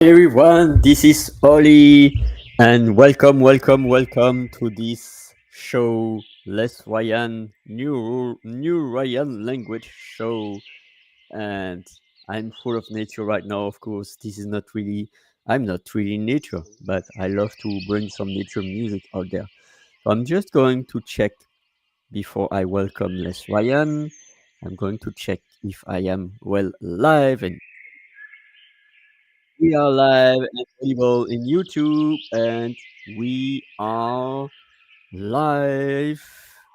Everyone, this is Oli, and welcome to this show, Les Ryan, New Ryan language show. And I'm full of nature right now. Of course, I'm not really in nature, but I love to bring some nature music out there. So I'm just going to check before I welcome Les Ryan. I'm going to check if I am well live, and we are live and audible in YouTube, and we are live,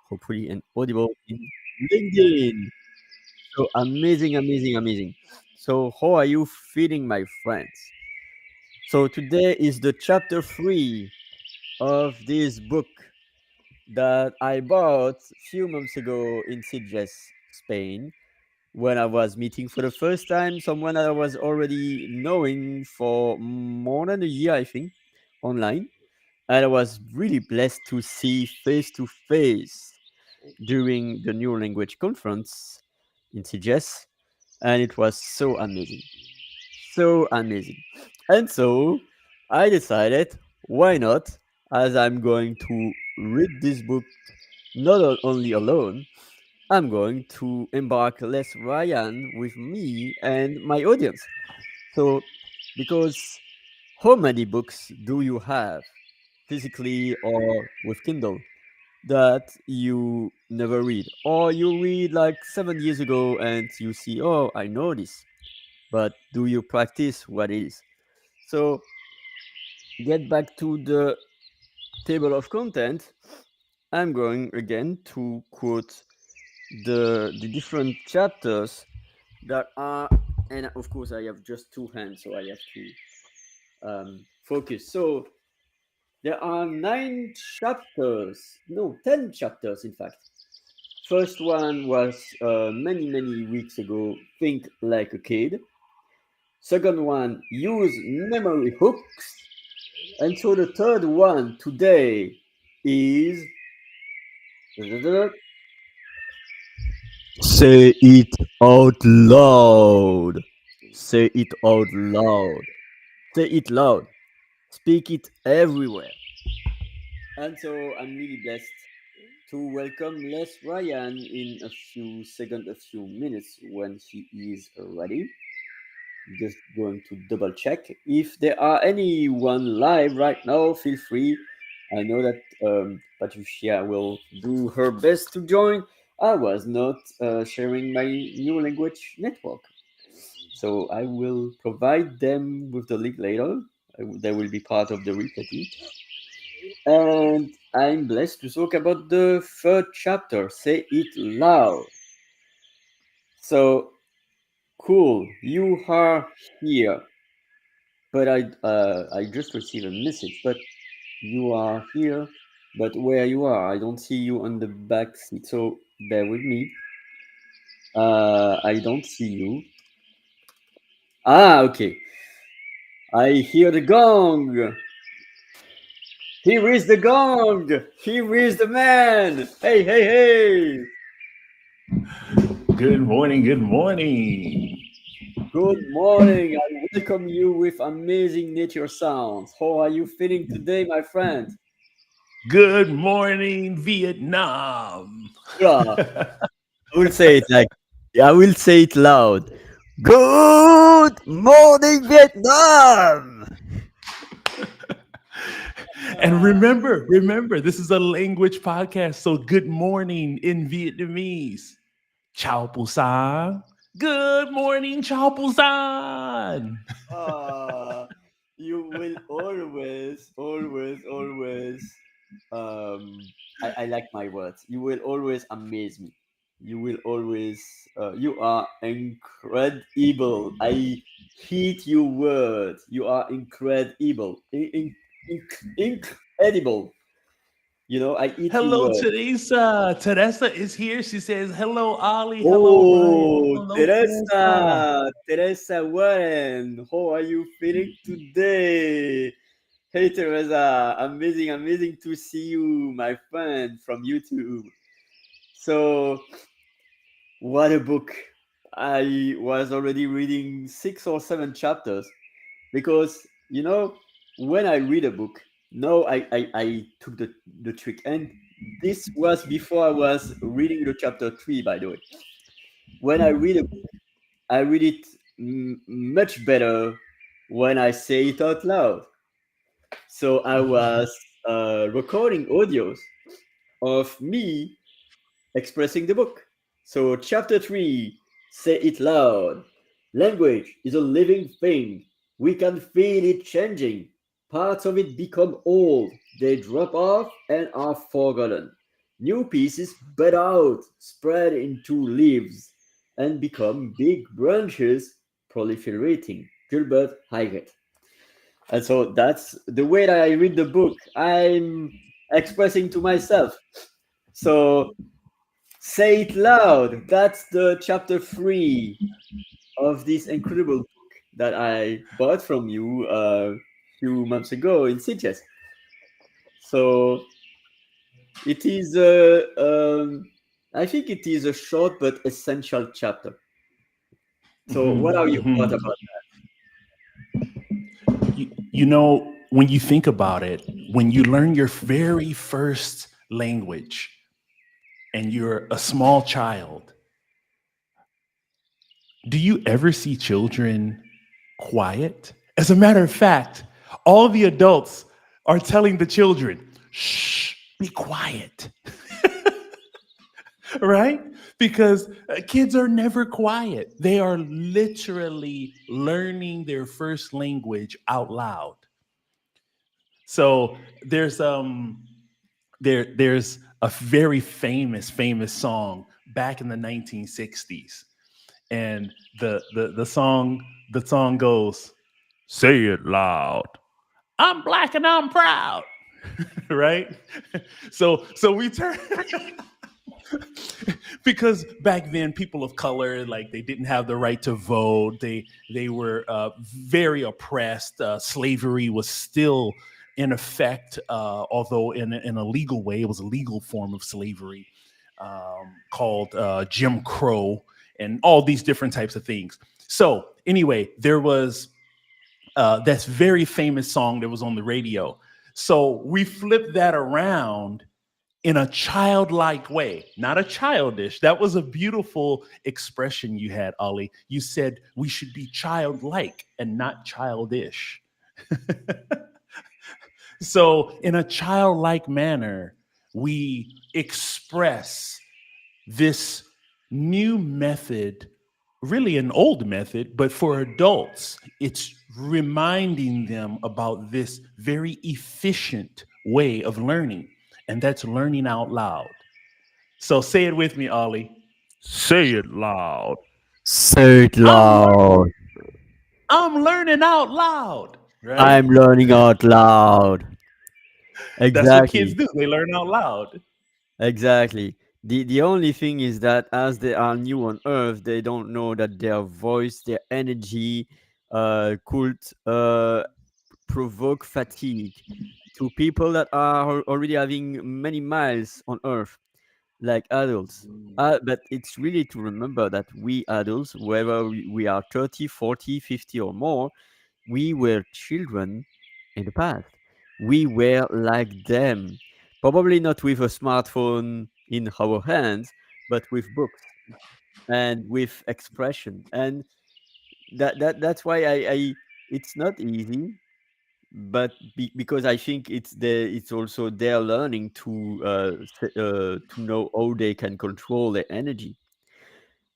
hopefully, and audible in LinkedIn. So amazing. So, how are you feeling, my friends? So, today is the chapter 3 of this book that I bought a few months ago in Sitges, Spain, when I was meeting for the first time someone I was already knowing for more than a year, I think, online. And I was really blessed to see face to face during the New Language Conference in CGS. And it was so amazing. So amazing. And so I decided, why not? As I'm going to read this book not only alone, I'm going to embark Les Ryan with me and my audience. So, because how many books do you have, physically or with Kindle, that you never read? Or you read like 7 years ago and you see, oh, I know this, but do you practice what it is? So, get back to the table of content. I'm going again to quote the different chapters that are, and of course I have just two hands, so I have to focus. So there are 9 chapters, no, 10 chapters in fact. First one was many weeks ago, think like a kid. Second one, use memory hooks. And so the third one today is say it out loud. Say it out loud. Say it loud. Speak it everywhere. And so I'm really blessed to welcome Les Ryan in a few seconds, a few minutes when he is ready. Just going to double check. If there are anyone live right now, feel free. I know that Patricia will do her best to join. I was not sharing my new language network. So I will provide them with the link later. They will be part of the repeating. And I'm blessed to talk about the third chapter. Say it loud. So cool. You are here. But I just received a message. But you are here. But where you are, I don't see you on the back seat. So bear with me. I don't see you. Ah, okay. I hear the gong. Here is the gong. Here is the man. Hey. Good morning. Good morning. Good morning. I welcome you with amazing nature sounds. How are you feeling today, my friend? Good morning, Vietnam. Yeah, I will say it like I will say it loud. Good morning, Vietnam. And Ah, remember, this is a language podcast. So good morning in Vietnamese. Chào busan. Good morning, chào busan. ah, you will always. I like my words. You will always amaze me. You will always. You are incredible. I hate your words. You are incredible. Incredible. You know, I eat your Hello, words. Teresa. Teresa is here. She says, hello, Ali. Hello, Ryan. Oh, Hello, Teresa. Teresa Warren, how are you feeling today? Hey, Teresa, amazing to see you, my friend from YouTube. So, what a book! I was already reading 6 or 7 chapters. because when I read a book, no, I took the trick, and this was before I was reading the chapter 3, by the way. When I read a book, I read it much better when I say it out loud. So I was recording audios of me expressing the book. So, chapter 3, say it loud. Language is a living thing. We can feel it changing. Parts of it become old, they drop off and are forgotten. New pieces bud out, spread into leaves, and become big branches, proliferating. Gilbert Higgett. And so that's the way that I read the book. I'm expressing to myself. So say it loud. That's the chapter 3 of this incredible book that I bought from you a few months ago in Sitges. So it is I think it is a short but essential chapter. So what are your thoughts Hmm. about You know, when you think about it, when you learn your very first language and you're a small child, do you ever see children quiet? As a matter of fact, all the adults are telling the children, shh, be quiet, right? Because kids are never quiet. They are literally learning their first language out loud. So there's a very famous song back in the 1960s, and the song goes, "Say it loud. I'm black and I'm proud." Right? So we turn because back then people of color, like, they didn't have the right to vote. They were very oppressed. Slavery was still in effect, although in a legal way. It was a legal form of slavery, called Jim Crow, and all these different types of things. So anyway, there was that's very famous song that was on the radio. So we flipped that around in a childlike way, not a childish. That was a beautiful expression you had, Ollie. You said we should be childlike and not childish. So, in a childlike manner, we express this new method, really an old method, but for adults, it's reminding them about this very efficient way of learning, and that's learning out loud. So say it with me, Ollie. Say it loud. Say it I'm learning. loud. I'm learning out loud. Right? I'm learning out loud. That's what kids Exactly. do. They learn out loud. Exactly. The only thing is that as they are new on Earth, they don't know that their voice, their energy, could provoke fatigue to people that are already having many miles on Earth, like adults. But it's really to remember that we adults, whether we are 30, 40, 50 or more, we were children in the past. We were like them. Probably not with a smartphone in our hands, but with books and with expression. And that's why I it's not easy, but because I think it's also their learning to know how they can control their energy.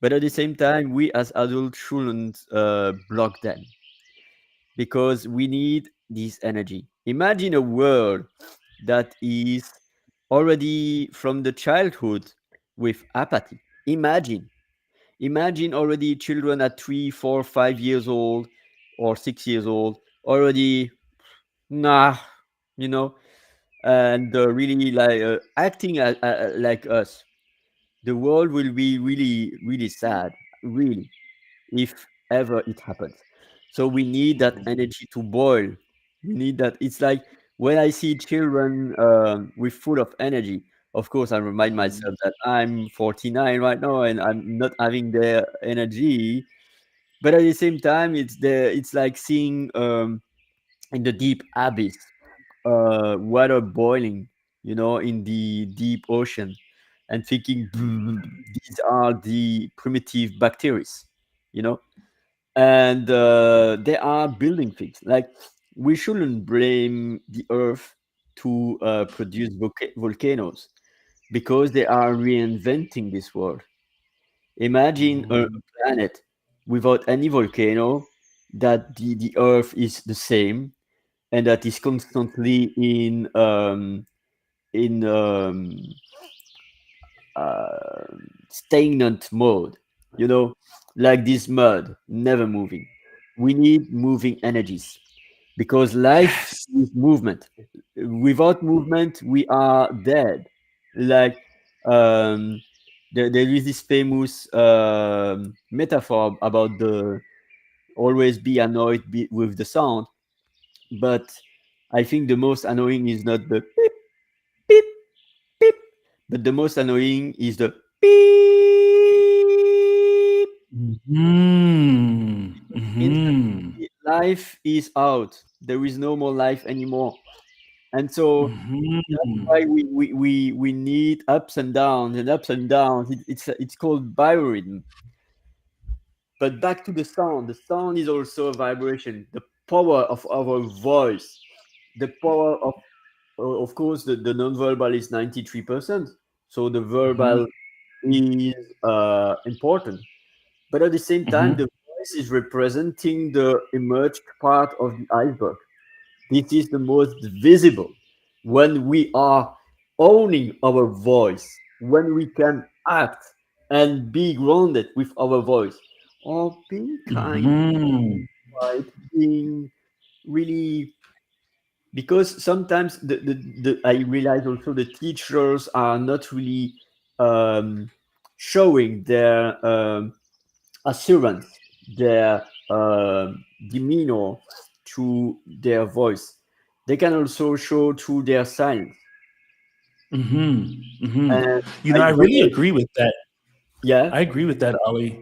But at the same time, we as adults shouldn't block them because we need this energy. Imagine a world that is already from the childhood with apathy. Imagine already children at 3, 4, 5 years old or 6 years old already, nah, you know, and really like acting like us. The world will be really, really sad, really, if ever it happens. So we need that energy to boil. We need that. It's like when I see children with full of energy. Of course, I remind myself that I'm 49 right now and I'm not having their energy. but at the same time, it's like seeing in the deep abyss, water boiling, in the deep ocean, and thinking, these are the primitive bacteria, you know and they are building things. Like, we shouldn't blame the earth to produce volcanoes, because they are reinventing this world. Imagine a Mhm. planet without any volcano, that the earth is the same, and that is constantly in uh, stagnant mode, you know, like this mud, never moving. We need moving energies, because life Yes. is movement. Without movement, we are dead. Like, there is this famous metaphor about the always be annoyed with the sound, but I think the most annoying is not the beep, beep, beep, but the most annoying is the beep. Mhm. It means that Mhm. life is out. There is no more life anymore. And so that's why Mhm. we need ups and downs and ups and downs. It's called biorhythm. But back to the sound. The sound is also a vibration. The power of our voice, the power of course, the non-verbal is 93%. So the Mhm. verbal is important. But at the same time, Mhm. the voice is representing the emerged part of the iceberg. This is the most visible. When we are owning our voice, when we can act and be grounded with our voice, or being kind, Mhm. quiet, being really, because sometimes I realize also the teachers are not really um, showing their assurance, their demeanor through their voice. They can also show through their silence. Mhm. Mhm. And You I know, I don't really know. agree with that. Yeah. I agree with that, Ali.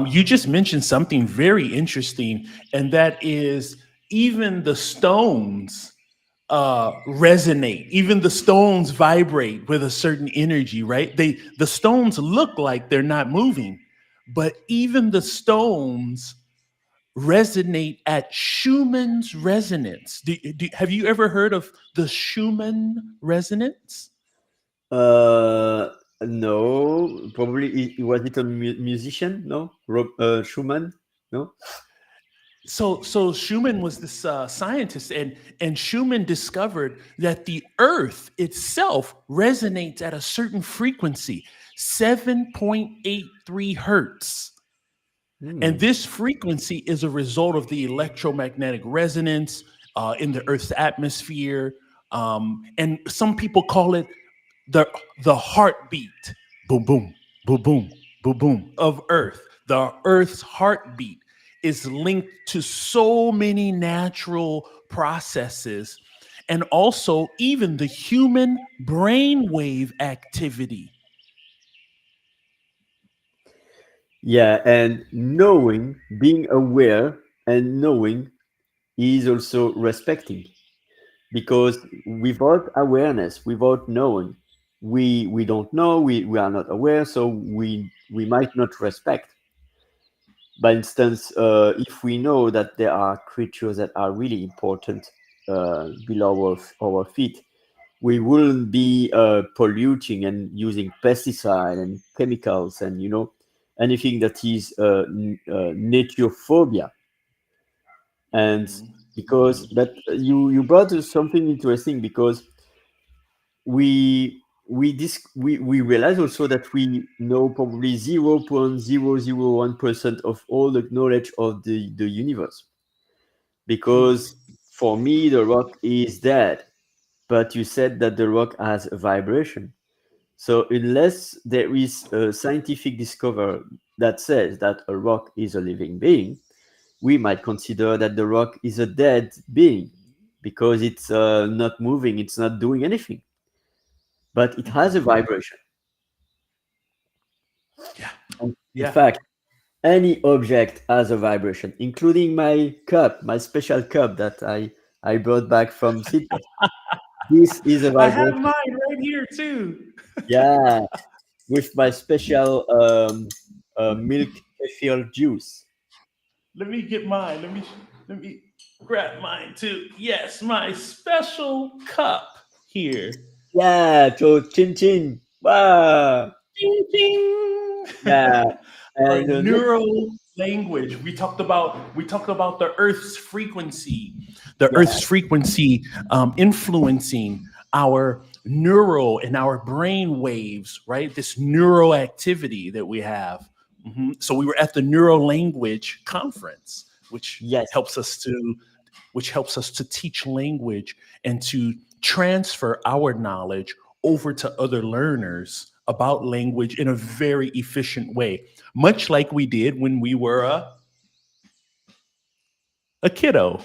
You just mentioned something very interesting, and that is even the stones resonate. Even the stones vibrate with a certain energy, right? The stones look like they're not moving, but even the stones resonate at Schumann's resonance. Have you ever heard of the Schumann resonance? Uh, no, probably was it a musician? No, Schumann. No. So Schumann was this scientist, and Schumann discovered that the Earth itself resonates at a certain frequency, 7.83 hertz. And Hmm. this frequency is a result of the electromagnetic resonance in the Earth's atmosphere. And some people call it the the heartbeat, boom boom boom boom boom boom of Earth. The Earth's heartbeat is linked to so many natural processes, and also even the human brainwave activity. Yeah, and knowing, being aware, and knowing is also respecting, because without awareness, without knowing, we don't know, we are not aware, so we might not respect. By instance, if we know that there are creatures that are really important below our feet, we wouldn't be polluting and using pesticide and chemicals, and anything that is naturophobia. And Mhm. because but you brought us something interesting, because we realize also that we know probably 0.001% of all the knowledge of the universe, because for me the rock is dead, but you said that the rock has a vibration. So unless there is a scientific discovery that says that a rock is a living being, we might consider that the rock is a dead being, because it's not moving, it's not doing anything, but it has a Mhm. vibration. Yeah, And in yeah. fact, Any object has a vibration, including my cup, my special cup that I brought back from Cyprus. This is a I have vibration. mine right here too. Yeah, with my special milk kefir juice. Let me get mine. Let me grab mine too. Yes, my special cup here. Yeah, so chin chin. Wow. Ding ding. Yeah, Our and next, neural language. We talked about the Earth's frequency, the yeah, Earth's frequency influencing our neural and our brain waves, right? This neural activity that we have. So we were at the neural language conference, which yes, helps us to teach language and to transfer our knowledge over to other learners about language in a very efficient way, much like we did when we were a kiddo.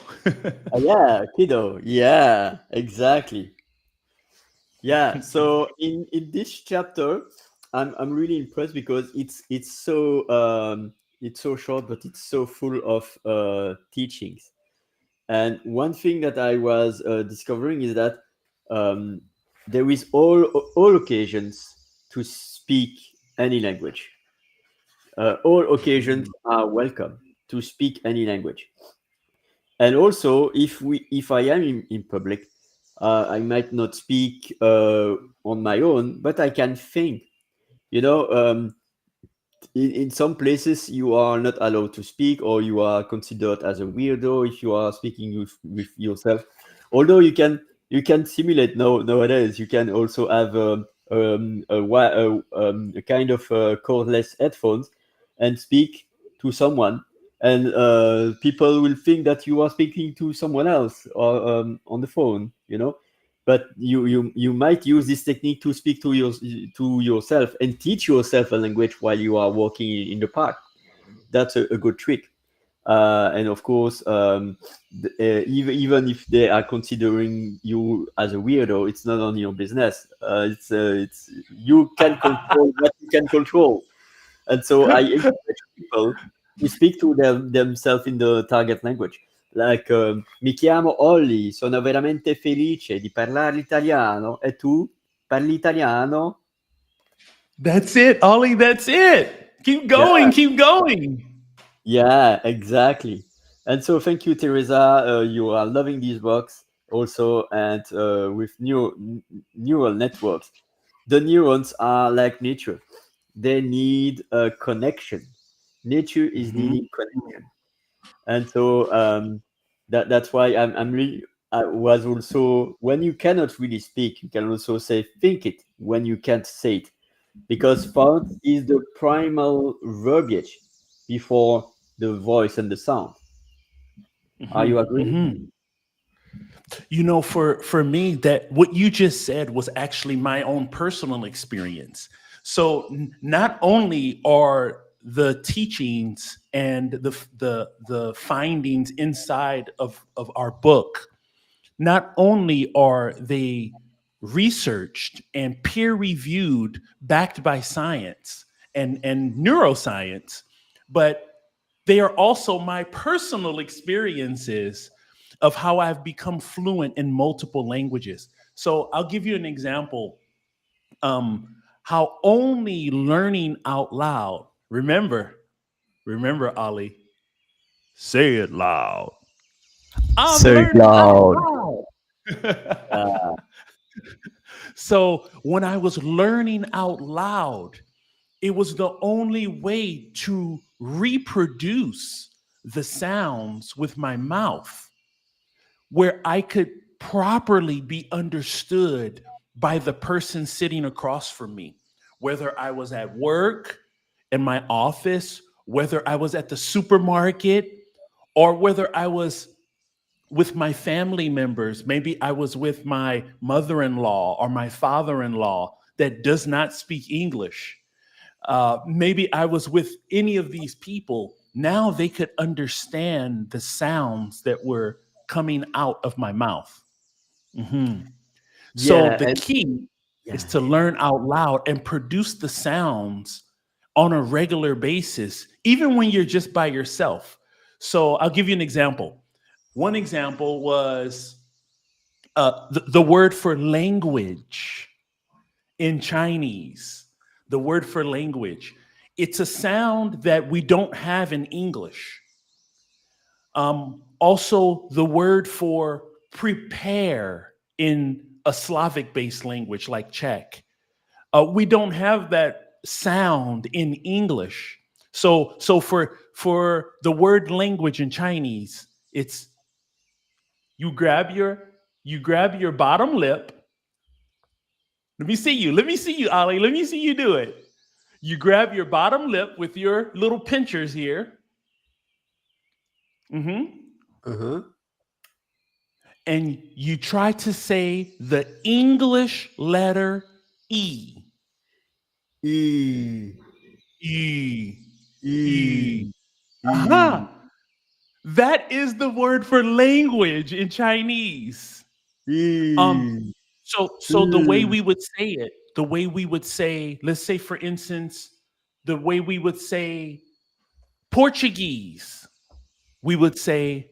yeah, kiddo. Yeah, exactly. Yeah, so in this chapter, I'm really impressed because it's so short, but it's so full of teachings. And one thing that I was discovering is that um, there is all occasions to speak any language. All occasions are welcome to speak any language. And also, if I am in public, I might not speak on my own, but I can think. You know, in some places you are not allowed to speak, or you are considered as a weirdo if you are speaking with yourself. Although you can simulate nowadays. You can also have a kind of cordless headphones and speak to someone, and people will think that you are speaking to someone else or on the phone. You know, but you might use this technique to speak to yourself and teach yourself a language while you are walking in the park. That's a good trick. And of course, even if they are considering you as a weirdo, it's not on your business. It's you can control what you can control. And so I encourage people to speak to themselves in the target language. Like, mi chiamo Olly, sono veramente felice di parlare l'italiano. E tu parli italiano? That's it, Ollie. That's it. Keep Yeah, going. Keep going. yeah, exactly. And so thank you, Teresa. You are loving these books also, and with neural networks. The neurons are like nature. They need a connection. Nature is Mhm. needing connection. And so that's why I'm really I was also when you cannot really speak, you can also say think it when you can't say it, because thought is the primal verbiage before the voice and the sound. Are you agree? Mhm. For me, that what you just said was actually my own personal experience. So not only are the teachings and the findings inside of our book, not only are they researched and peer reviewed, backed by science and neuroscience, but they are also my personal experiences of how I've become fluent in multiple languages. So I'll give you an example. How only learning out loud, remember, Ali, say it loud. I'm Say it learning out loud. loud. Uh, So when I was learning out loud, it was the only way to reproduce the sounds with my mouth where I could properly be understood by the person sitting across from me, whether I was at work, in my office, whether I was at the supermarket, or whether I was with my family members. Maybe I was with my mother in law or my father in law that does not speak English. Maybe I was with any of these people. Now they could understand the sounds that were coming out of my mouth. Mhm. So yeah, the and key is yeah, to learn out loud and produce the sounds on a regular basis, even when you're just by yourself. So I'll give you an example. One example was the word for language in Chinese. The word for language. It's a sound that we don't have in English. Also, the word for prepare in a Slavic based language like Czech. We don't have that sound in English. So for the word language in Chinese, it's you grab your you grab your bottom lip. Let me see you. Let me see you, Ali. Let me see you do it. You grab your bottom lip with your little pinchers here. Hmm. Uh-huh. And you try to say the English letter E. E. E. E. E. Aha. E. That is the word for language in Chinese. Um, E. so the way E. we would say it, the way we would say, let's say for instance, the way we would say Portuguese, we would say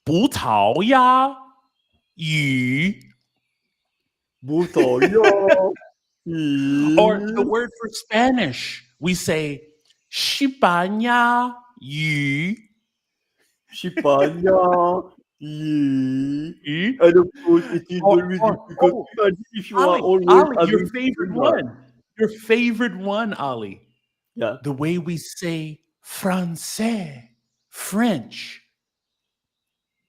葡萄牙语. Butalia. Or the E. word for Spanish, we say 西班牙语. Chipanya. E. E. And of course, it is Or, very or difficult. oh, Imagine if you are Ali, always Ali, your having to favorite do that. one. Your favorite one, Ali. Yeah. The way we say français, French,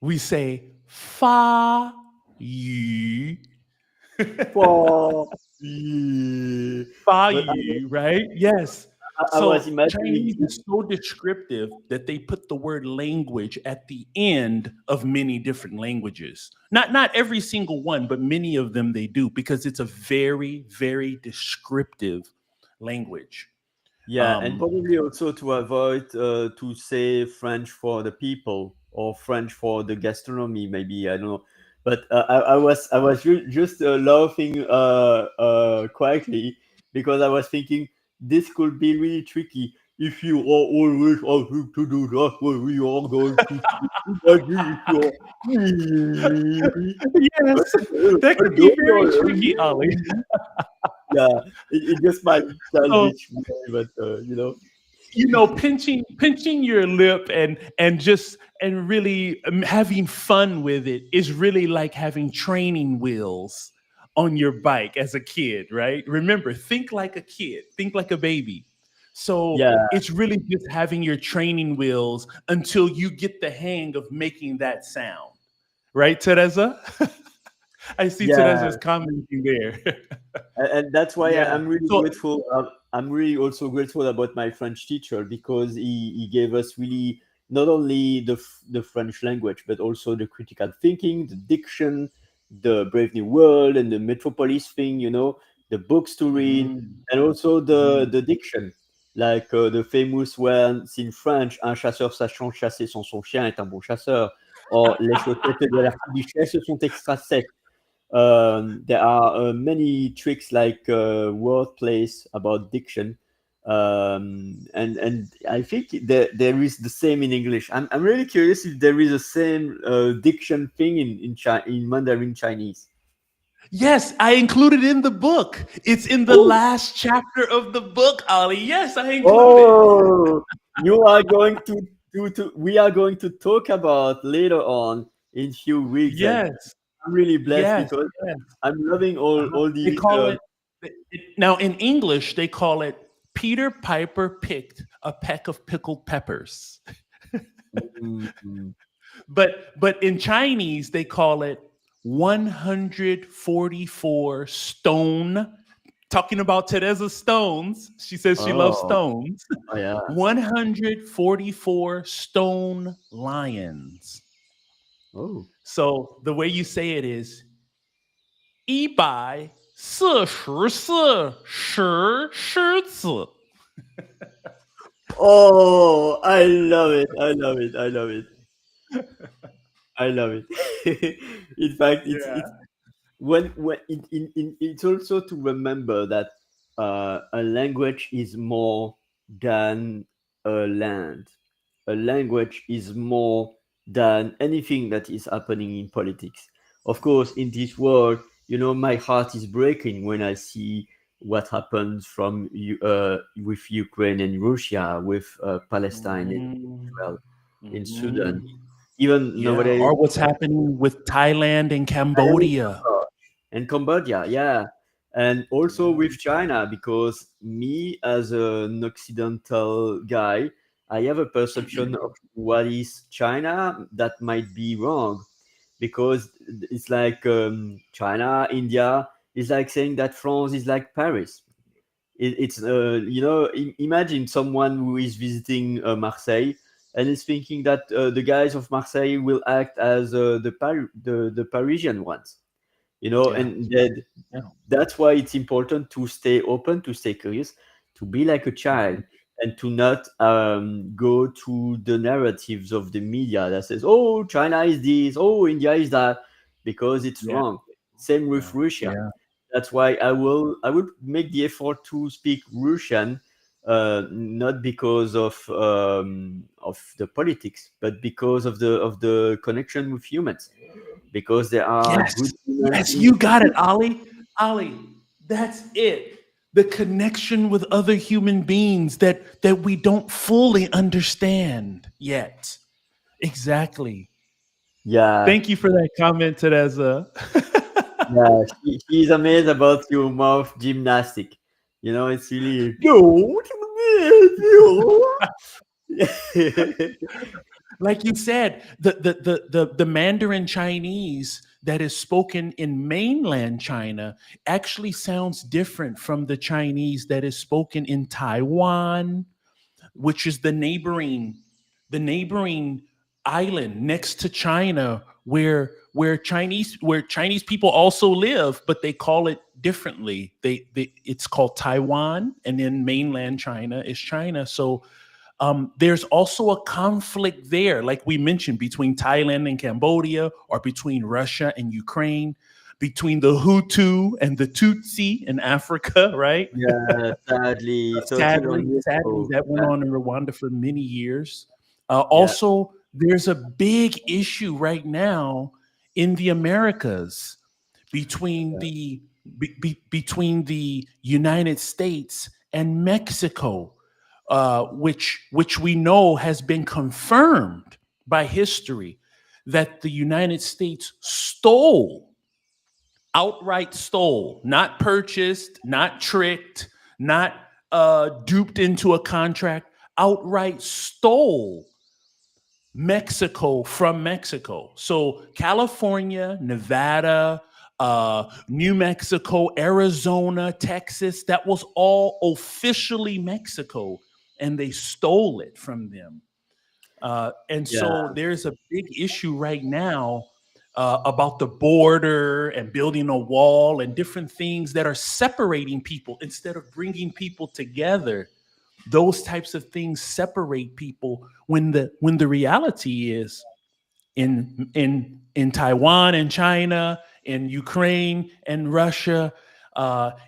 we say fa yu. For. Yeah. Fa But yu, right? Yes. I was So imagining Chinese is so descriptive that they put the word language at the end of many different languages. Not every single one, but many of them they do because it's a very, very descriptive language. yeah, and Um, probably also to avoid to say French for the people or French for the gastronomy, maybe I don't know. But I was just laughing quietly because I was thinking this could be really tricky if you are always having to do that. Well, we are going to imagine if you yes, that could be very tricky, Ollie. are. Yeah, it just might So childish, but pinching your lip and just and really having fun with it is really like having training wheels on your bike as a kid, right? Remember, think like a kid, think like a baby. So yeah, it's really just having your training wheels until you get the hang of making that sound, right, Teresa? I see yeah. Teresa's commenting there. And that's why Yeah. I'm really So grateful. I'm really also grateful about my French teacher because he gave us really not only the French language but also the critical thinking, the diction, the Brave New World, and the Metropolis thing. The books to read, mhm, and also the mhm. the diction, like the famous ones in French. Un chasseur sachant chasser sans son chien est un bon chasseur. Or les chaussettes de la duchesse sont extra secs. There are many tricks like word plays about diction, and I think there is the same in English. I'm really curious if there is the same diction thing in Mandarin Chinese. Yes, I included in the book. It's in the Oh, last chapter of the book, Ali. Yes, I include it. oh, you are going to we are going to talk about later on in few weeks, and Yes, I'm really blessed yes, because yes. I'm loving all They these. call now in English, they call it Peter Piper picked a peck of pickled peppers. Mm, But in Chinese, they call it 144 stone. Talking about Teresa Stones. She says she loves oh, stones. oh yeah. 144 stone lions. Oh. So the way you say it is 144狮子。Oh, I love it. I love it. I love it. I love it. In fact, it's Yeah. when it's also to remember that a language is more. than a land. A language is more than anything that is happening in politics. Of course, in this world, my heart is breaking when I see what happens with Ukraine and Russia, with Palestine and Mhm. Israel, in Sudan. Mhm. Even Yeah, nowadays, or what's happening with Thailand and Cambodia. and Cambodia, yeah, and also Yeah. with China, because me as an Occidental guy, I have a perception of what is China that might be wrong, because it's like China, India is like saying that France is like Paris. It's imagine someone who is visiting Marseille and is thinking that the guys of Marseille will act as the Parisian ones, Yeah. and that's why it's important to stay open, to stay curious, to be like a child, Mhm. and to not go to the narratives of the media that says, oh, China is this, oh, India is that, because it's Yeah. wrong. Same with Yeah. Russia. Yeah. That's why I would make the effort to speak Russian, not because of the politics, but because of the connection with humans, because there are Yes. good humans Yes, in you got it, Ali. Ali, that's it. The connection with other human beings that we don't fully understand yet. Exactly. yeah. Thank you for that comment, Teresa. Yeah, he's amazed about your mouth gymnastic. It's really Like you said, the Mandarin Chinese that is spoken in mainland China actually sounds different from the Chinese that is spoken in Taiwan, which is the neighboring island next to China, where Chinese people also live, but they call it differently. It's called Taiwan, and then mainland China is China. So there's also a conflict there, like we mentioned, between Thailand and Cambodia, or between Russia and Ukraine, between the Hutu and the Tutsi in Africa, right? yeah, sadly, sadly, 31 years sadly, ago. that went Yeah, on in Rwanda for many years. yeah, Also, there's a big issue right now in the Americas between the United States and Mexico, which we know has been confirmed by history that the United States outright stole, not purchased, not tricked, not duped into a contract, outright stole Mexico from Mexico. So California, Nevada, New Mexico, Arizona, Texas, that was all officially Mexico, and they stole it from them. And yeah, so there's a big issue right now about the border and building a wall and different things that are separating people instead of bringing people together. Those types of things separate people when the reality is in Taiwan and China, in Ukraine and Russia,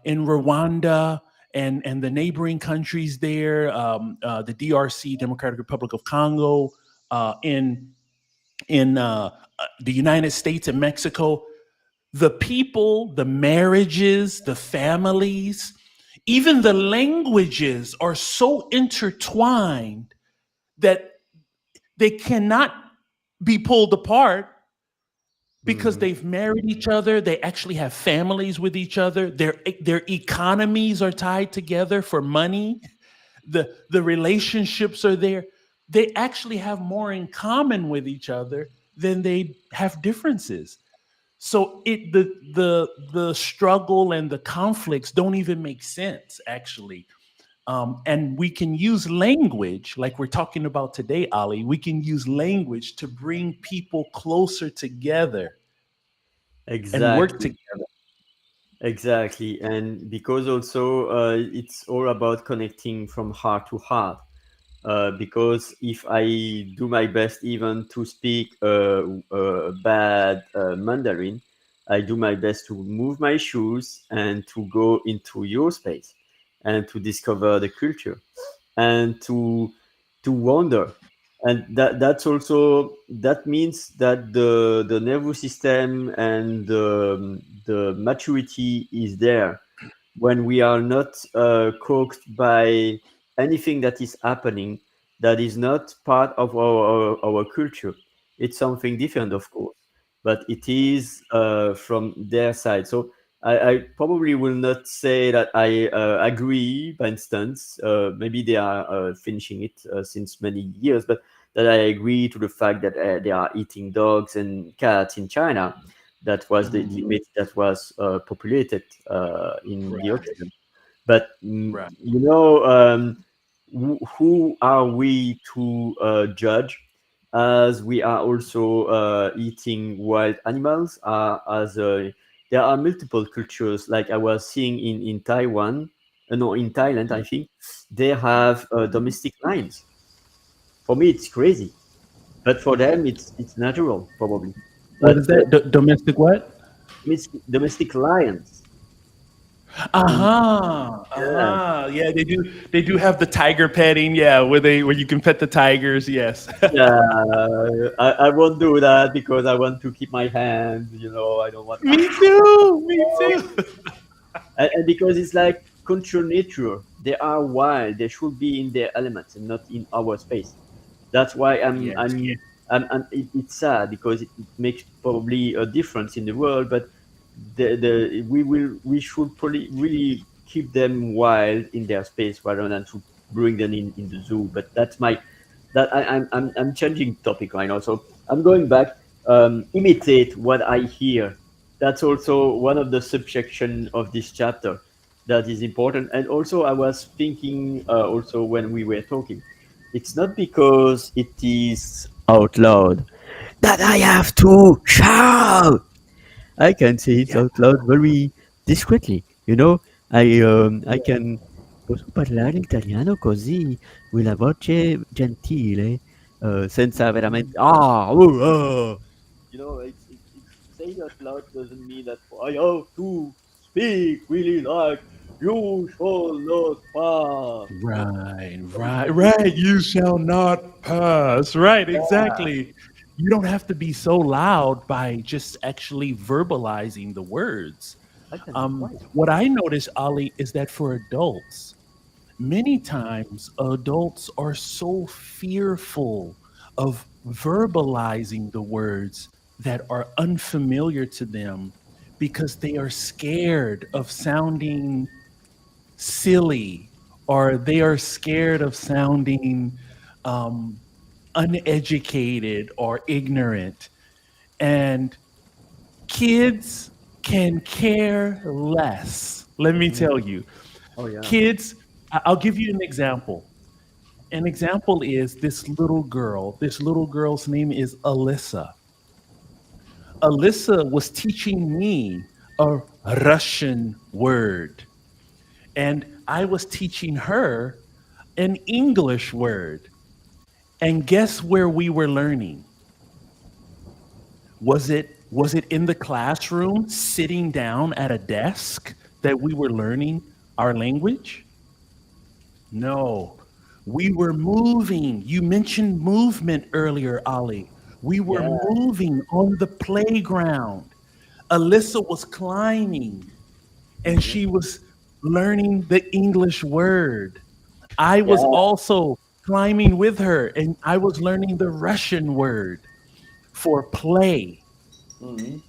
in Rwanda and the neighboring countries there, the DRC, Democratic Republic of Congo, in the United States and Mexico. The people, the marriages, the families, even the languages are so intertwined that they cannot be pulled apart because mhm, they've married each other. They actually have families with each other. Their economies are tied together for money. The relationships are there. They actually have more in common with each other than they have differences. So the struggle and the conflicts don't even make sense, actually. And we can use language, like we're talking about today, Ali. We can use language to bring people closer together and work exactly, together. exactly. And because also it's all about connecting from heart to heart. Because if I do my best even to speak bad Mandarin, I do my best to move my shoes and to go into your space and to discover the culture. and to wonder. And that's also, that means that the nervous system and the maturity is there when we are not coaxed by anything that is happening that is not part of our culture. It's something different, of course, but it is from their side. So I probably will not say that I agree, for instance. Maybe they are finishing it since many years, but that I agree to the fact that they are eating dogs and cats in China. That was the Mhm. image that was populated in the Right. Occident. But Right. who are we to judge, as we are also eating wild animals? As there are multiple cultures, like I was seeing in Taiwan, no, in Thailand, I think they have domestic lions. For me, it's crazy, but for them, it's natural, probably. What But is that? Domestic what? domestic lions in, Uh-huh. yeah. Uh-huh. Yeah, they do have the tiger petting, yeah, where you can pet the tigers, yes. Yeah, I won't do that because I want to keep my hands. I don't want. Me too. Me too. And because it's like control nature. They are wild. They should be in their elements and not in our space. That's why Yes, yeah. it's sad because it makes probably a difference in the world, but we should probably really keep them wild in their space rather than to bring them in the zoo. But that's my that I'm changing topic right now, so I'm going back. Imitate what I hear. That's also one of the subsection of this chapter that is important. And also I was thinking also when we were talking, it's not because it is out loud that I have to shout. I can say it Yeah. out loud very discreetly. I can posso parlare italiano così, con la voce gentile, senza veramente saying out loud doesn't mean that I have to speak really like you shall not pass. Right, right, right. You shall not pass. Right, Yeah, exactly. You don't have to be so loud by just actually verbalizing the words. I can be quiet. What I notice, Ali, is that for adults, many times adults are so fearful of verbalizing the words that are unfamiliar to them because they are scared of sounding silly or they are scared of sounding um, uneducated or ignorant. And kids can care less. Let me Mhm. tell you, Oh yeah. kids, I'll give you an example. An example is this little girl. This little girl's name is Alyssa. Alyssa was teaching me a Russian word, and I was teaching her an English word. And guess where we were learning? Was it in the classroom sitting down at a desk that we were learning our language? No. We were moving. You mentioned movement earlier, Ali. We were Yeah. moving on the playground. Alyssa was climbing and Mhm. she was learning the English word. I was Yeah. also climbing with her and I was learning the Russian word for play. Mhm.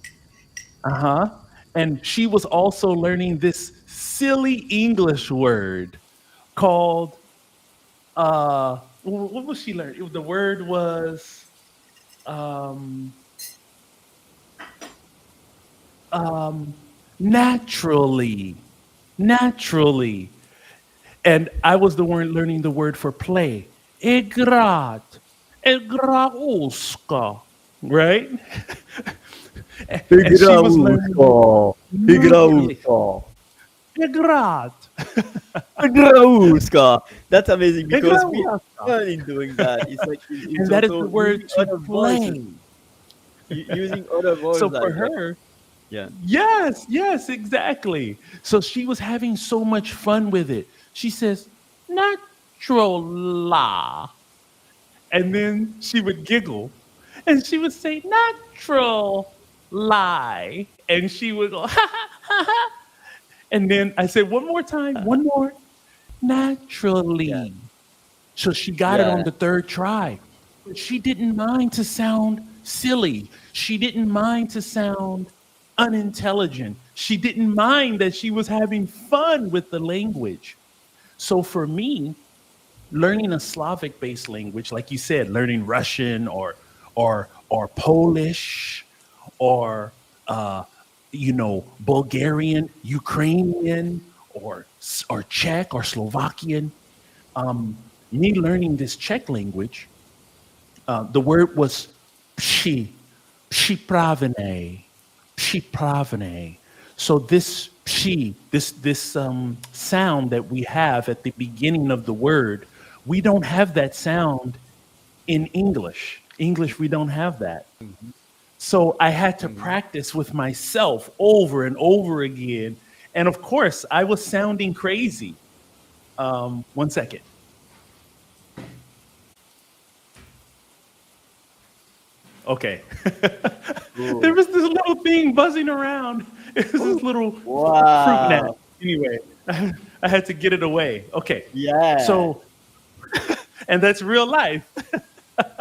Uh-huh. And she was also learning this silly English word called what was she learning? The word was um um naturally. Naturally. And I was the one learning the word for play. Egrat. Egrauska. Right? And she was learning Igrausko. naturally. Igrausko. Egrat. Igrauska. That's amazing because we have Egrauska. fun in doing that. It's like it's And that is also the word using to other voices, play. using other So voices for like her, yeah. yes, yes, exactly. So she was having so much fun with it. She says, naturally. la. And then she would giggle and she would say, natural lie. And she would go, ha ha ha ha. And then I said, one more time, one more, Yeah. naturally. So she got it on Yeah. the third try. But she didn't mind to sound silly. She didn't mind to sound unintelligent. She didn't mind that she was having fun with the language. So for me, learning a Slavic based language, like you said, learning Russian or Polish or Bulgarian, Ukrainian, or Czech or Slovakian. Me learning this Czech language, the word was pshi, pshi pravene. So this pshi, this sound that we have at the beginning of the word, we don't have that sound in English. English, we don't have that. Mhm. So I had to Mhm. practice with myself over and over again. And of course, I was sounding crazy. 1 second. Okay. There Cool. was this little thing buzzing around. It was this Oh, little fruit gnat. wow. Anyway, I had to get it away. Okay. Yeah. So, and that's real life.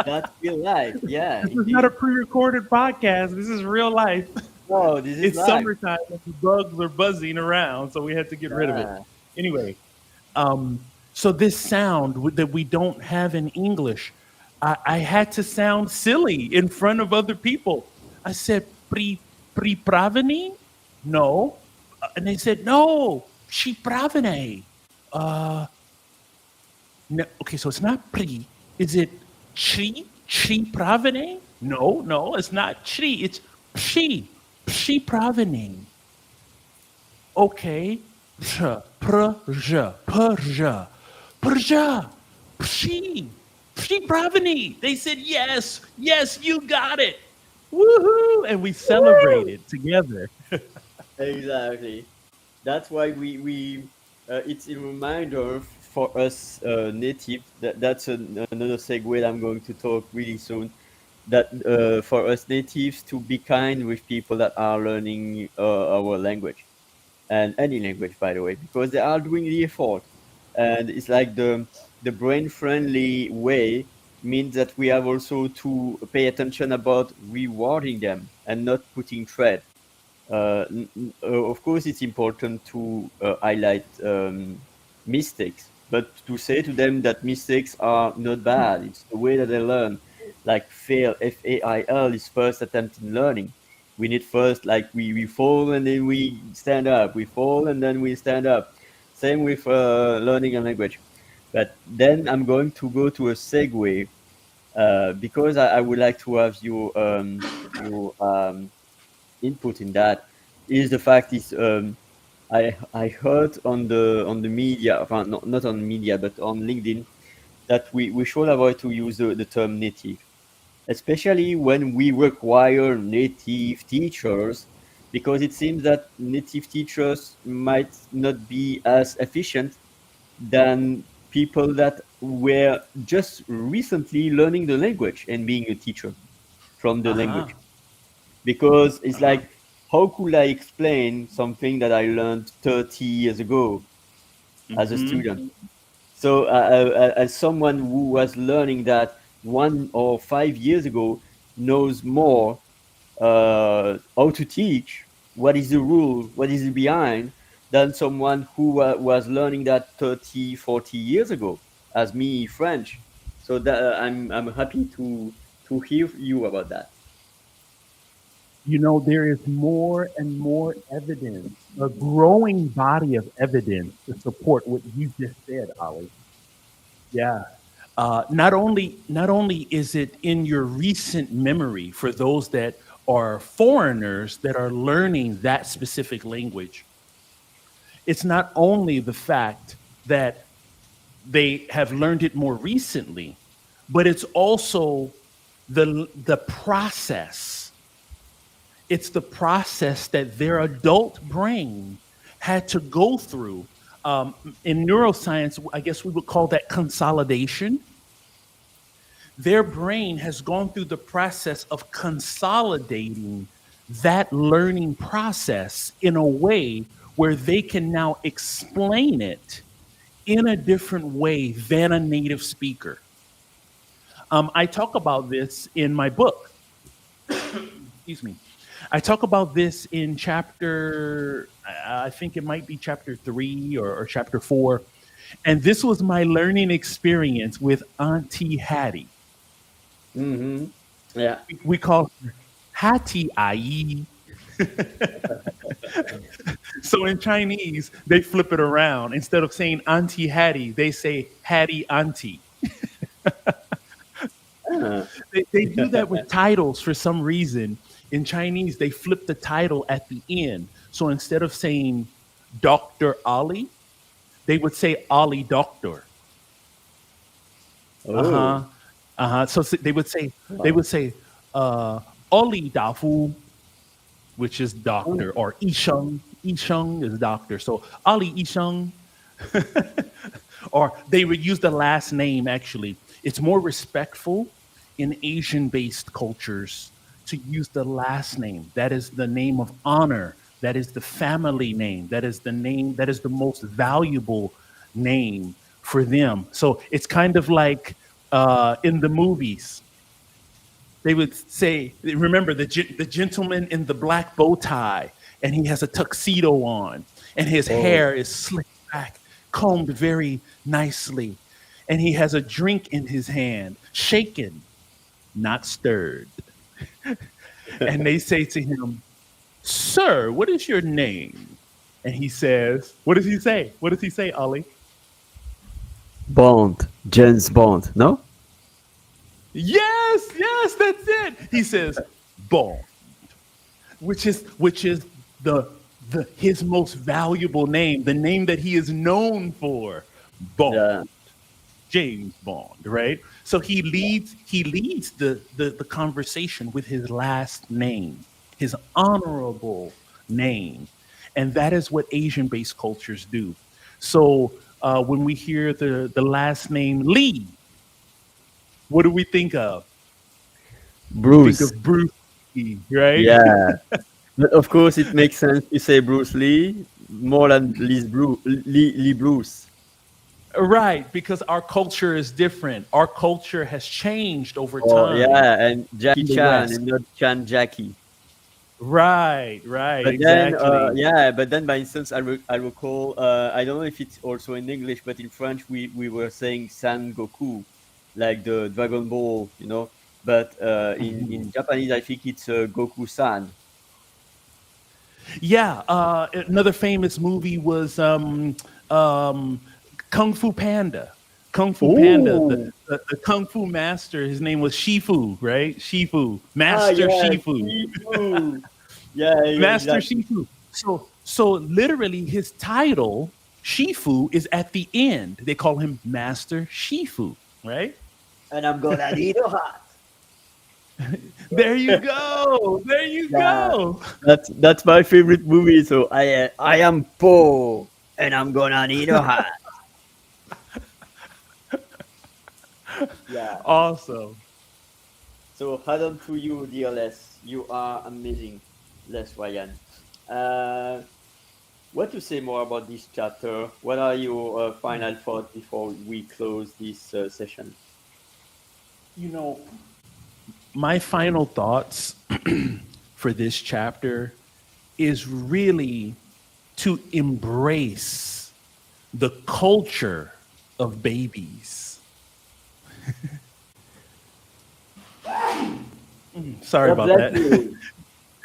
That's real life. Yeah, This is not a indeed. pre-recorded podcast. This is real life. No, this is It's life. summertime and the bugs are buzzing around, so we had to get rid of it. Yeah. Anyway, so this sound that we don't have in English, I had to sound silly in front of other people. I said, pripraveni? No. And they said, no, pripravene. Uh, no, okay, so it's not pri. Is it pravene? No, no, it's not chi. It's pshi pravene. Okay. Persia, Persia, Pshi, Pshi Pravani. They said, yes, yes, you got it. Woohoo. And we Woo! celebrated together. Exactly. That's why it's a reminder for us native another segue that I'm going to talk really soon. That for us natives to be kind with people that are learning our language, and any language, by the way, because they are doing the effort, and it's like the brain friendly way means that we have also to pay attention about rewarding them and not putting threat. Of course, it's important to highlight mistakes, but to say to them that mistakes are not bad. It's the way that they learn. Like fail, fail is first attempt in learning. We need first, like we fall and then we stand up. We fall and then we stand up. Same with learning a language. But then I'm going to go to a segue because I would like to have your input in that is the fact is I heard on the media, well, not on media but on LinkedIn that we should avoid to use the term native, especially when we require native teachers, because it seems that native teachers might not be as efficient than people that were just recently learning the language and being a teacher from the Uh huh. language, because it's Uh huh. like, how could I explain something that I learned 30 years ago as a Mm-hmm. student? So, as someone who was learning that 1 or 5 years ago knows more how to teach, what is the rule, what is it behind, than someone who was learning that 30, 40 years ago, as me, French. So that I'm happy to hear you about that. There is more and more evidence, a growing body of evidence to support what you just said, Ali. Yeah. Not only is it in your recent memory for those that are foreigners that are learning that specific language, it's not only the fact that they have learned it more recently, but it's also the process. It's the process that their adult brain had to go through In neuroscience, I guess we would call that consolidation. Their brain has gone through the process of consolidating that learning process in a way where they can now explain it in a different way than a native speaker. I talk about this in my book. Excuse me. I talk about this in chapter, I think it might be chapter 3 or chapter 4. And this was my learning experience with Auntie Hattie. Mm-hmm. Yeah. We call her Hattie Ai. So in Chinese, they flip it around. Instead of saying Auntie Hattie, they say Hattie Auntie. Ah. They do that with titles for some reason. In Chinese, they flip the title at the end. So instead of saying Dr. Ali, they would say Ali Doctor. Oh. Uh-huh. Uh-huh. So they Wow. would say Oli Dafu, which is doctor, or Isheng. Isheng is doctor. So Ali Isheng. Or they would use the last name actually. It's more respectful in Asian based cultures to use the last name. That is the name of honor. That is the family name. That is the name, that is the most valuable name for them. So it's kind of like in the movies, they would say, remember the gentleman in the black bow tie, and he has a tuxedo on, and his Oh. hair is slicked back, combed very nicely, and he has a drink in his hand, shaken, not stirred. And they say to him, "Sir, what is your name?" And he says, "What does he say? What does he say, Ollie?" Bond. James Bond. No? Yes, yes, that's it. He says, "Bond," which is the his most valuable name, the name that he is known for, Bond, Yeah. James Bond, right? So he leads the conversation with his last name, his honorable name, and that is what Asian-based cultures do. So when we hear the last name Lee, what do we think of? We think Bruce. of Bruce Lee, right? Yeah. But of course, it makes sense to say Bruce Lee more than Lee Bruce. Right, because our culture is different. Our culture has changed over Oh, time yeah. And Jackie in the Chan West. and not Chan Jackie. Right, right, But then, exactly. yeah, but then, by instance, I recall, I don't know if it's also in English, but in French, we were saying San Goku, like the Dragon Ball, you know. But Mhm. in Japanese, I think it's Goku-san. Yeah, another famous movie was um, Kung Fu Panda. Kung Fu Panda, Oh, the Kung Fu master, his name was Shifu, right? Shifu, ah, Master yeah, Shifu. Shifu. Yeah, yeah, Master exactly. Shifu. So literally his title, Shifu, is at the end. They call him Master Shifu, right? And I'm gonna need a hat. There you go. There you Yeah, go. that's my favorite movie. So I am poor, and I'm gonna need a hat. Yeah. Awesome. So head on to you, dear Les. You are amazing, Les Ryan. Uh, what to say more about this chapter? What are your final thoughts before we close this session? You know, my final thoughts for this chapter is really to embrace the culture of babies. Sorry God about bless that. you.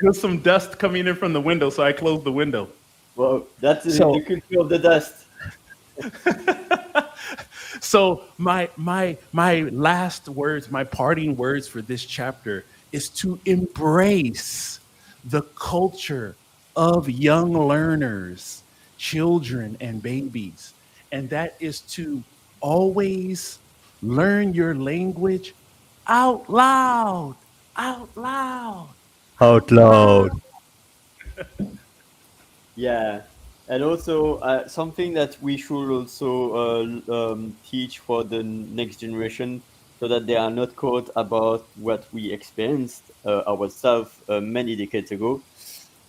There's some dust coming in from the window, so I closed the window. Well, that's the So, culture of the dust. so my last words, my parting words for this chapter is to embrace the culture of young learners, children and babies. And that is to always learn your language out loud, out loud, Out out loud. loud. Yeah. And also, something that we should also teach for the next generation, so that they are not caught about what we experienced ourselves many decades ago,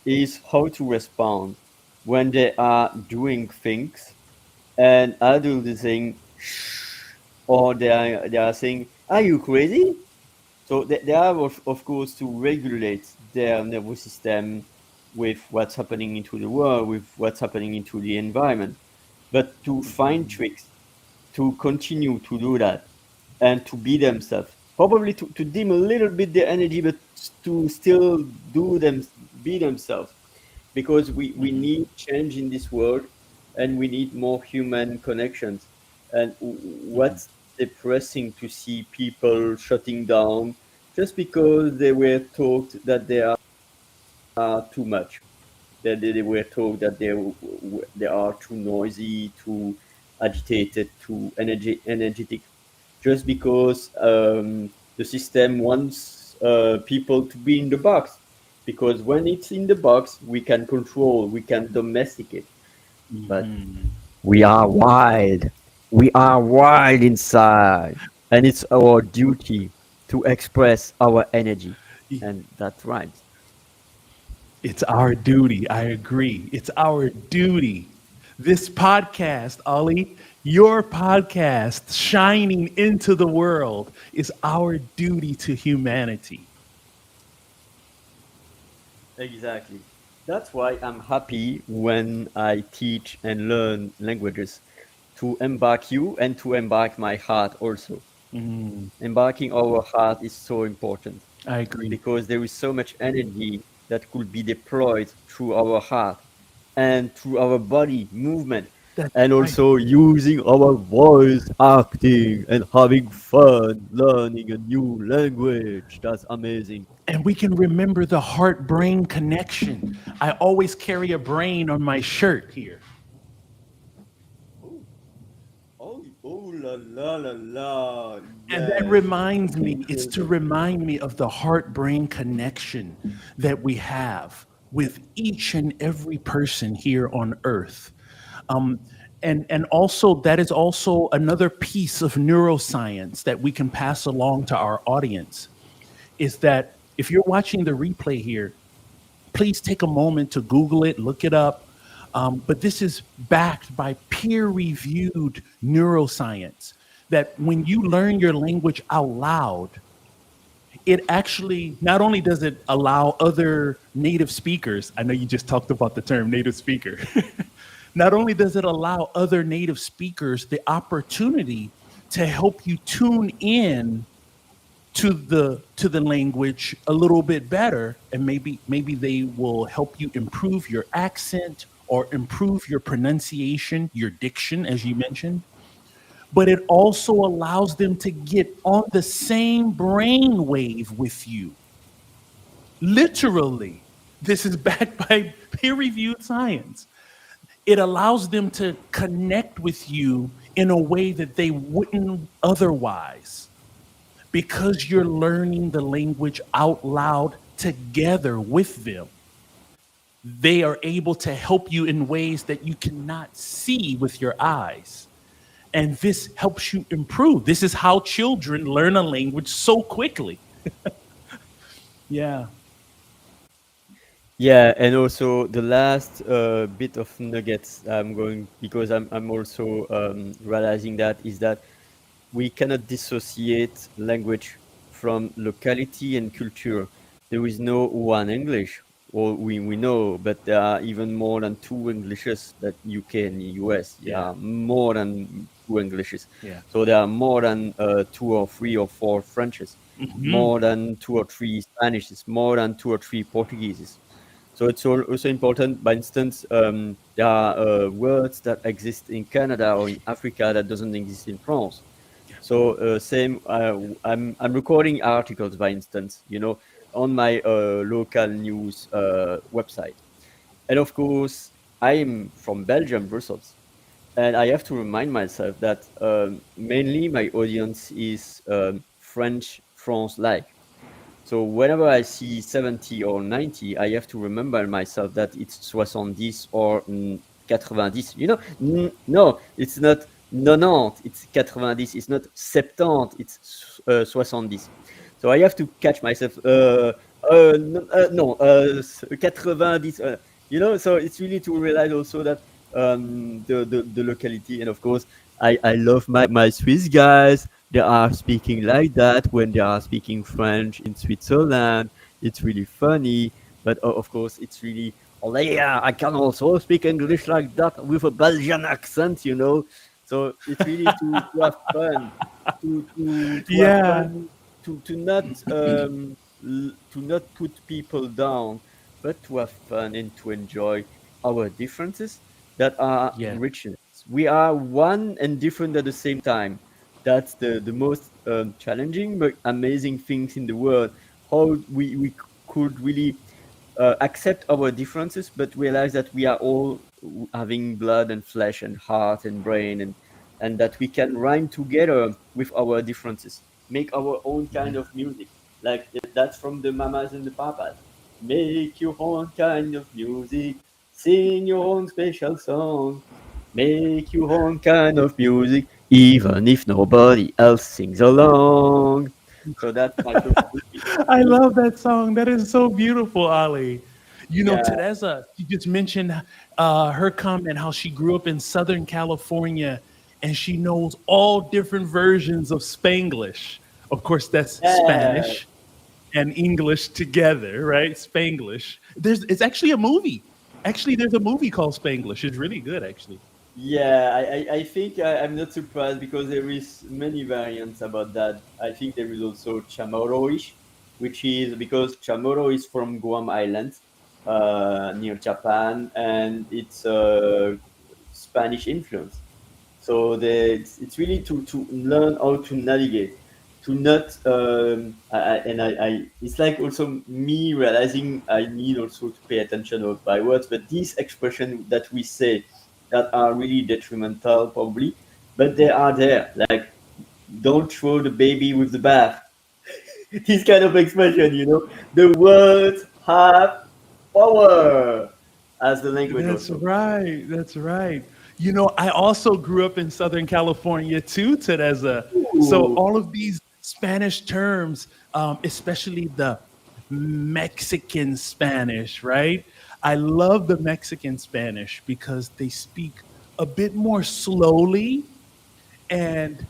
is how to respond when they are doing things and adults is saying shh, or they are saying, "Are you crazy?" So they are of course to regulate their nervous system with what's happening into the world, with what's happening into the environment, but to find tricks to continue to do that and to be themselves. Probably to dim a little bit their energy, but to still do them be themselves, because we Mhm. need change in this world and we need more human connections. And Mhm. what's depressing to see people shutting down just because they were told that they are too much, that they were told that they are too noisy, too agitated, too energetic, just because the system wants people to be in the box. Because when it's in the box, we can control, we can domesticate. But Mhm. we are wild. We are wild inside. And it's our duty to express our energy. And that rhymes. It's our duty. I agree. It's our duty. This podcast, Ollie, your podcast, shining into the world, is our duty to humanity. Exactly. That's why I'm happy when I teach and learn languages, to embark you and to embark my heart also. Mm, Embarking our heart is so important, I agree. because there is so much energy that could be deployed through our heart and through our body movement, That's and right. also using our voice, acting and having fun learning a new language. That's amazing. And we can remember the heart brain connection. I always carry a brain on my shirt here. Oh, oh la la la la. And that Yes, reminds me, it's to incredible. remind me of the heart brain connection that we have with each and every person here on earth. Um, and also, that is also another piece of neuroscience that we can pass along to our audience, is that if you're watching the replay here, please take a moment to Google it, look it up. But this is backed by peer reviewed neuroscience that when you learn your language out loud, it actually not only does it allow other native speakers, I know you just talked about the term native speaker, not only does it allow other native speakers the opportunity to help you tune in to the language a little bit better, and maybe they will help you improve your accent or improve your pronunciation, your diction, as you mentioned. But it also allows them to get on the same brain wave with you, literally. This is backed by peer-reviewed science. It allows them to connect with you in a way that they wouldn't otherwise, because you're learning the language out loud together with them. They are able to help you in ways that you cannot see with your eyes. And this helps you improve. This is how children learn a language so quickly. Yeah. Yeah, and also the last bit of nuggets I'm going, because I'm also realizing that, is that we cannot dissociate language from locality and culture. There is no one English, or we know, but there are even more than two Englishes that UK and US. There Yeah. are more than two Englishes. Yeah. So there are more than two or three or four Frenches, Hmm. more than two or three Spanishes, more than two or three Portugueses. So it's also important. By instance, there are words that exist in Canada or in Africa that doesn't exist in France. So same, I'm recording articles, by instance, on my local news website, and of course I'm from Belgium, Brussels, and I have to remind myself that mainly my audience is French France like. So whenever I see 70 or 90, I have to remember myself that it's 70 or 90. No, it's not 90, it's 90. It's not 70, it's 70. So I have to catch myself. No, 90. So it's really to realize also that the locality, and of course, I love my Swiss guys. They are speaking like that when they are speaking French in Switzerland. It's really funny, but of course, it's really, oh yeah, I can also speak English like that with a Belgian accent. So it's really to have fun, to have Yeah, fun, to not put people down, but to have fun and to enjoy our differences that are yeah, richness. We are one and different at the same time. That's the most challenging but amazing things in the world. How we could really accept our differences, but realize that we are all having blood and flesh and heart and brain, and that we can rhyme together with our differences, make our own kind of music. Like that's from the mamas and the papas. Make your own kind of music, sing your own special song, make your own kind of music, even if nobody else sings along. So that's my philosophy. I love that song. That is so beautiful, Ali. Yeah. Teresa, you just mentioned her comment how she grew up in Southern California and she knows all different versions of Spanglish. Of course, that's Yeah. Spanish and English together, right? Spanglish. It's actually a movie. Actually, there's a movie called Spanglish. It's really good, actually. Yeah, I think I'm not surprised because there is many variants about that. I think there is also Chamorroish, which is because Chamorro is from Guam Island, near Japan, and it's Spanish influence. So it's really to learn how to navigate, to not it's like also me realizing I need also to pay attention of by words, but these expressions that we say that are really detrimental probably, but they are there. Like don't throw the baby with the bath. This kind of expression, the words have power, as the language That's also. right. That's right. I also grew up in Southern California too, Teresa. So Ooh, all of these Spanish terms, especially the Mexican Spanish, right? I love the Mexican Spanish because they speak a bit more slowly and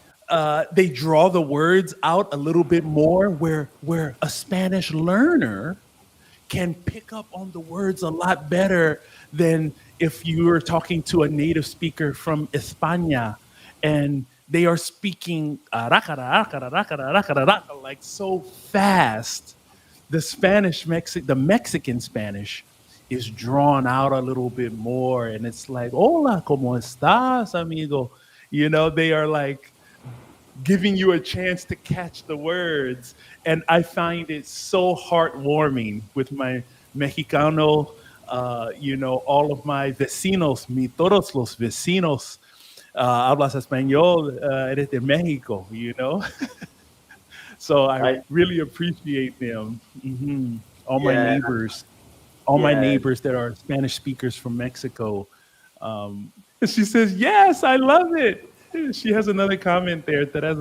they draw the words out a little bit more where a Spanish learner can pick up on the words a lot better than if you were talking to a native speaker from España and they are speaking like so fast. The Mexican Spanish is drawn out a little bit more, and it's like, "Hola, cómo estás, amigo?" They are like giving you a chance to catch the words. And I find it so heartwarming with my Mexicano, all of my vecinos, todos los vecinos, hablas español, eres de Mexico. So I I really appreciate them. All my yeah, neighbors, all my yeah. neighbors that are Spanish speakers from Mexico. She says, "Yes, I love it." She has another comment there that has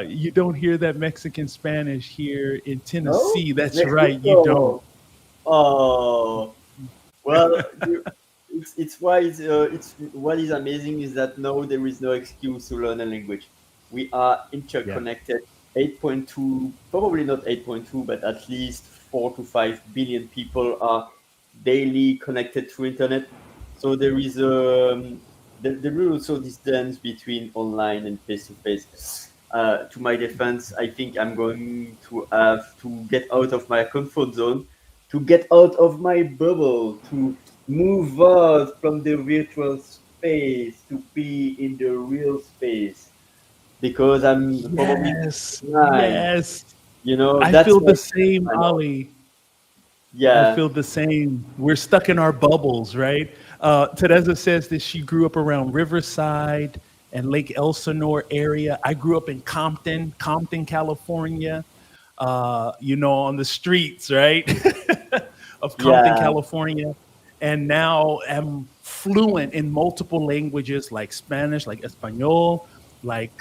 you don't hear that Mexican Spanish here in No, Tennessee. That's right, you don't. Mexico. Oh, well, it's why it's what is amazing is that now there is no excuse to learn a language. We are Yeah. interconnected. 8.2, probably not 8.2, but at least 4 to 5 billion people are daily connected through internet. So there is also this dance between online and face to face. To my defense, I think I'm going to have to get out of my comfort zone, to get out of my bubble, to move out from the virtual space to be in the real space because I'm probably Yes, behind. yes. I That's feel my the same, my love. Ali. I Yeah, feel the same. We're stuck in our bubbles, right? Teresa says that she grew up around Riverside and Lake Elsinore area. I grew up in Compton, California. On the streets, right, of Compton, yeah, California. and now am fluent in multiple languages like Spanish, like Espanol, like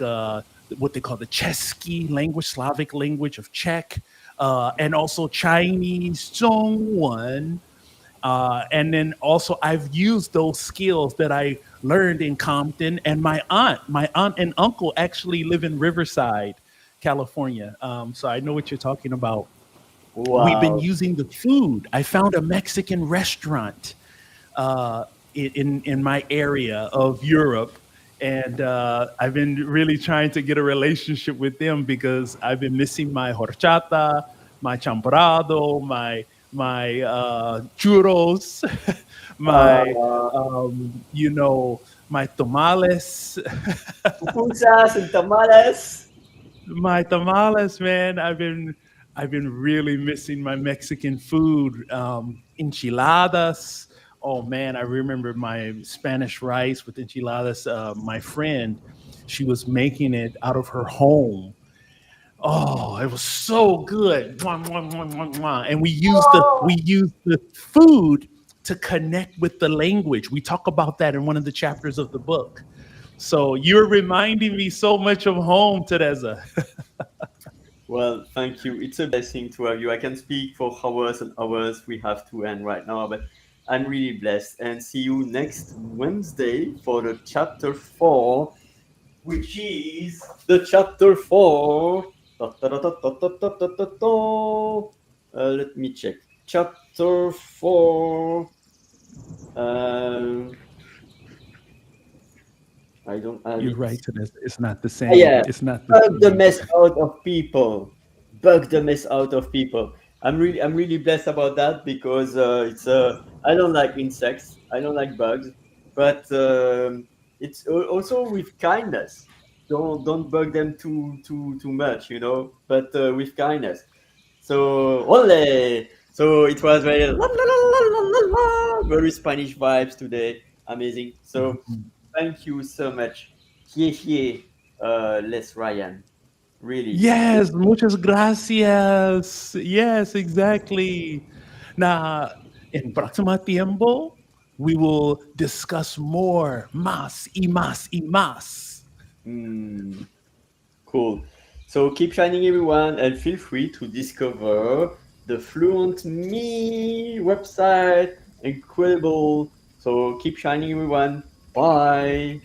what they call the Chesky language, Slavic language of Czech, and also Chinese, Zhongwen. And then also, I've used those skills that I learned in Compton. And my aunt and uncle actually live in Riverside, California. So I know what you're talking about. We've been Wow. using the food. I found a Mexican restaurant uh, in my area of Europe, and I've been really trying to get a relationship with them because I've been missing my horchata, my chambrado, my churros, my Uh, you know, my tamales. Pupusas and tamales. My tamales, man. I've been really missing my Mexican food. Enchiladas. Oh man, I remember my Spanish rice with enchiladas. My friend, she was making it out of her home. Oh, it was so good. Mwah, mwah, mwah, mwah, mwah. And we used the food to connect with the language. We talk about that in one of the chapters of the book. So you're reminding me so much of home, Teresa. Well, thank you. It's a blessing to have you. I can speak for hours and hours. We have to end right now, but I'm really blessed. And see you next Wednesday for the chapter 4, which is the chapter 4. Da, da, da, da, da, da, da, da, da, da. Let me check. Chapter 4. Um, I don't have You're it. right, Teresa. It's not the same. Yeah, It's not the bug the same. mess out of people. Bug the mess out of people. I'm really blessed about that because it's I don't like insects. I don't like bugs, but it's also with kindness. Don't bug them too much, But with kindness. So ole. So it was very la, la, la, la, la, la, la, very Spanish vibes today. Amazing. So Mhm. thank you so much. Here, Les Ryan. Really. Yes, muchas gracias. Yes, exactly. Now, in próximo tiempo, we will discuss more, más y más y más. Hmm, cool. So keep shining, everyone, and feel free to discover the Fluent Me website. Incredible. So keep shining, everyone. Bye.